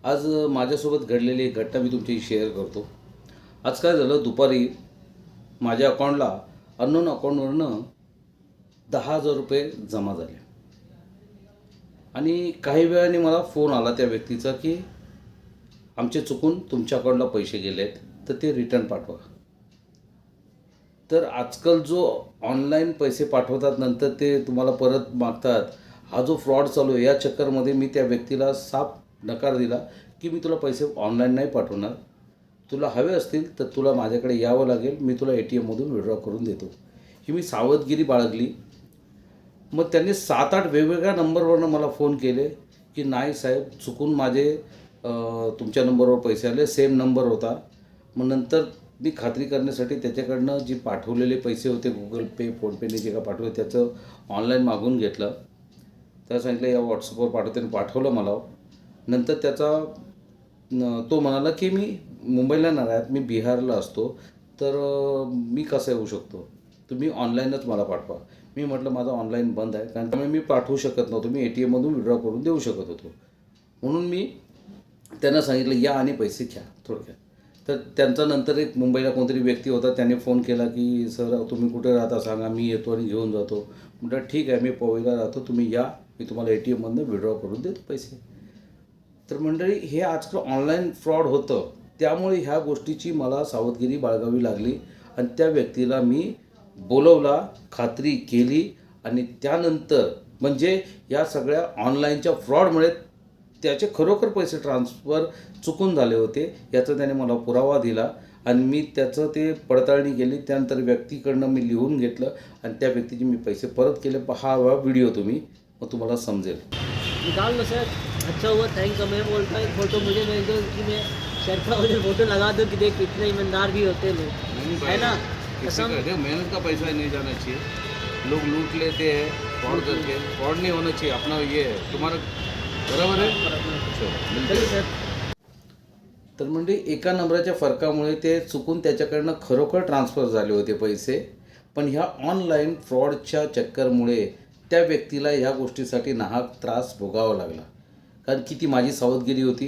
आज माझ्यासोबत घडलेली एक घटना मी तुमच्याशी शेअर करतो. आज काय झालं, दुपारी माझ्या अकाउंटला अननोन अकाउंटवरनं 10,000 रुपये जमा झाले आणि काही वेळाने मला फोन आला त्या व्यक्तीचा की आमचे चुकून तुमच्या अकाउंटला पैसे गेले आहेत, तर ते रिटर्न पाठवा. तर आजकाल जो ऑनलाईन पैसे पाठवतात नंतर ते तुम्हाला परत मागतात, हा जो फ्रॉड चालू आहे, या चक्करमध्ये मी त्या व्यक्तीला साफ नकार दिला की मी तुला पैसे ऑनलाईन नाही पाठवणार. तुला हवे असतील तर तुला माझ्याकडे यावं लागेल, मी तुला ATMमधून विड्रॉ करून देतो. ही मी सावधगिरी बाळगली. मग त्यांनी 7-8 वेगवेगळ्या नंबरवरनं मला फोन केले की नाही साहेब, चुकून माझे तुमच्या नंबरवर पैसे आले, सेम नंबर होता. मग नंतर मी खात्री करण्यासाठी त्याच्याकडनं जी पाठवलेले पैसे होते, गुगल पे, फोनपेने जे का पाठवले त्याचं ऑनलाईन मागून घेतलं. त्याला सांगितलं या व्हॉट्सअपवर पाठवते, पाठवलं मला. नंतर तो म्हणाला की मी मुंबईला नाही राहत, मी बिहारला असतो, तर मी कसं येऊ शकतो, तुम्ही ऑनलाईनच मला पाठवा. मी म्हटलं माझं ऑनलाईन बंद आहे, कारण त्यामुळे मी पाठवू शकत नव्हतो, मी ATMमधून विड्रॉ करून देऊ शकत होतो. म्हणून मी त्यांना सांगितलं या आणि पैसे घ्या थोडक्यात. तर त्यांचा नंतर एक मुंबईला कोणतरी व्यक्ती होता, त्याने फोन केला की सर तुम्ही कुठे राहता सांगा, मी येतो आणि घेऊन जातो. म्हटलं ठीक आहे, मी पवईला राहतो, तुम्ही या, मी तुम्हाला ATMमधून विड्रॉ करून देतो पैसे. तर मंडळी, हे आजकाल ऑनलाईन फ्रॉड होतं, त्यामुळे ह्या गोष्टीची मला सावधगिरी बाळगावी लागली आणि त्या व्यक्तीला मी बोलवला, खात्री केली आणि त्यानंतर म्हणजे या सगळ्या ऑनलाईनच्या फ्रॉडमुळे त्याचे खरोखर पैसे ट्रान्सफर चुकून झाले होते याचा त्याने मला पुरावा दिला आणि मी त्याचं ते पडताळणी केली. त्यानंतर व्यक्तीकडनं मी लिहून घेतलं आणि त्या व्यक्तीचे मी पैसे परत केले. हा व्हिडिओ तुम्ही, मग तुम्हाला समजेल. निकाल लो सर, अच्छा हुआ, थैंक्स. मैं बोलता हूँ एक फ़ोटो मुझे भेज दो कि मैं सर का मुझे फ़ोटो लगा दो कि देख कितने ईमानदार भी होते हैं लोग, है ना. मेहनत का पैसा नहीं जाना चाहिए, लोग लूट लेते हैं फ्रॉड करके. फ्रॉड नहीं होना चाहिए, अपना ये है तुम्हारा, बरोबर आहे. चलिए सर. तर म्हणजे एका नंबराच्या फरकामुळे ते चुकून त्याच्याकडनं खरोखर ट्रान्सफर झाले होते पैसे, पण ह्या ऑनलाईन फ्रॉडच्या चक्करमुळे त्या व्यक्तीला ह्या गोष्टीसाठी नाहक त्रास भोगावा लागला. कारण किती माझी सावधगिरी होती,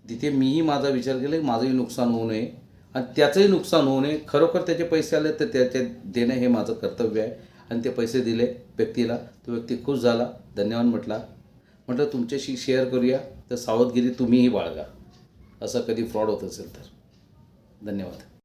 तिथे मीही माझा विचार केला की माझंही नुकसान होऊ नये आणि त्याचंही नुकसान होऊ नये. खरोखर त्याचे पैसे आले तर त्याचे देणं हे माझं कर्तव्य आहे आणि ते पैसे दिले व्यक्तीला. तो व्यक्ती खुश झाला, धन्यवाद म्हटलं तुमच्याशी शेअर करूया, तर सावधगिरी तुम्हीही बाळगा, असं कधी फ्रॉड होत असेल तर. धन्यवाद.